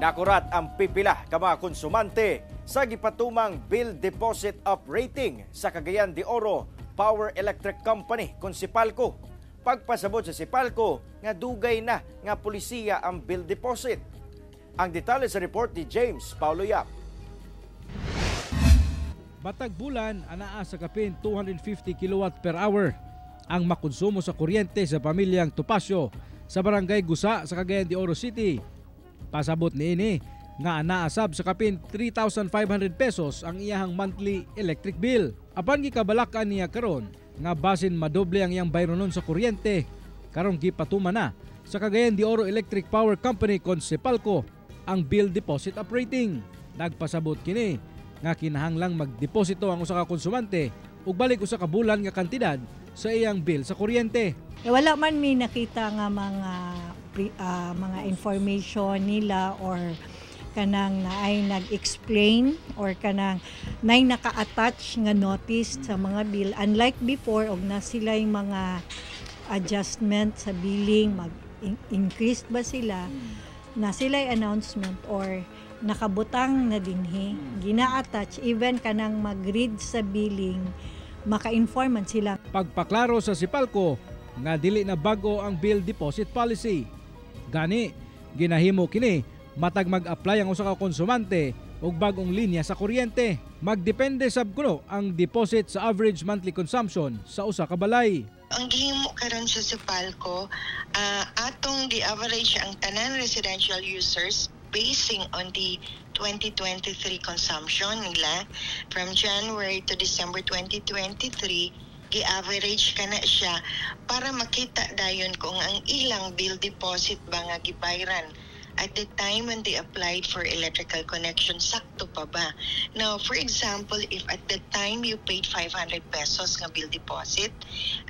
Nakurat ang pipila ka mga konsumante sa gipatumang bill deposit operating sa Cagayan de Oro Power Electric Company kon Sipalco. Pagpasabot sa Sipalco nga dugay na nga pulisiya ang bill deposit. Ang detalye sa report ni James Paulo Yap. Batag bulan anaa sa kapin 250 kilowatt per hour ang makonsumo sa kuryente sa pamilyang Topacio sa barangay Gusa sa Cagayan de Oro City. Pasabot niini nga anaasab sa kapin 3,500 pesos ang iyahang monthly electric bill. Apan gikabalakan niya karon nga basin madoble ang iyang bayronon sa kuryente karon gipatuma na sa Cagayan de Oro Electric Power Company kon Sipalco ang bill deposit operating. Nagpasabot kini nga kinahanglang magdeposito ang usa ka konsumante ug balik usa ka bulan nga kantidad sa iyang bill sa kuryente. Wala man may nakita nga mga information nila or kanang naay nag-explain or kanang naay naka-attach nga notice sa mga bill. Unlike before, og na sila yung mga adjustment sa billing, mag-increase ba sila, na sila yung announcement or nakabutang na dinhi, gina-attach, even kanang mag-read sa billing, maka-inform man sila. Pagpaklaro sa Sipalco nga dili na bago ang bill deposit policy. Gani, ginahimo kini matag mag-apply ang usa ka konsumante og bagong linya sa kuryente. Magdepende sab kuno ang deposit sa average monthly consumption sa usa ka balay. Ang gihimo karon sa Sipalco, atong gi-average ang tanan residential users basing on the 2023 consumption nila from January to December 2023. Gi-average ka na siya para makita dayon kung ang ilang bill deposit ba nga gibayran at the time when they applied for electrical connection, sakto pa ba? Now, for example, if at the time you paid 500 pesos nga bill deposit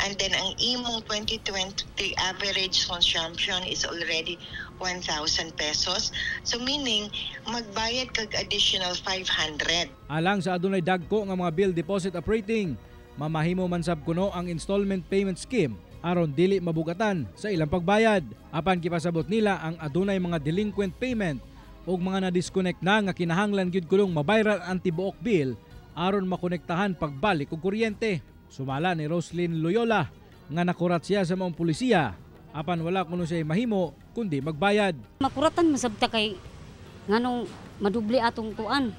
and then ang imong 2023 average consumption is already 1,000 pesos, so meaning magbayad kag additional 500. Alang sa adunay dagko nga mga bill deposit operating, mamahimo man sab kuno ang installment payment scheme aron dili mabugatan sa ilang pagbayad. Apan gipasabot nila ang adunay mga delinquent payment ug mga na-disconnect na nga kinahanglan gyud kulong mabayran ang tibuok bill aron makonektahan pagbalik og kuryente. Sumala ni Roslyn Loyola nga nakurat siya sa mga pulisiya apan wala kuno siya mahimo kundi magbayad. Makuratan masabta kay nganong madubli atong tuan.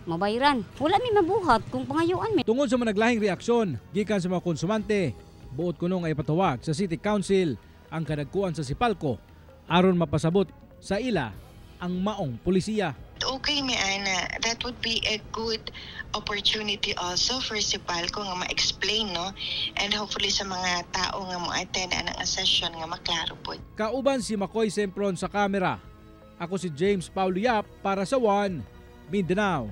Mabayran. Wala mi mabuhat kung pangayuan mi. Tungod sa managlahing reaksyon gikan sa mga konsumante, buot kuno nga ipatawag sa City Council ang kadagkuan sa Sipalco aron mapasabot sa ila ang maong pulisiya. Okay, mi ana, that would be a good opportunity also for Sipalco nga ma-explain, no? And hopefully sa mga tao nga mo-attend ang session nga maklaro po. Kauban si Makoy Sempron sa kamera. Ako si James Paulo Yap para sa One Mindanao.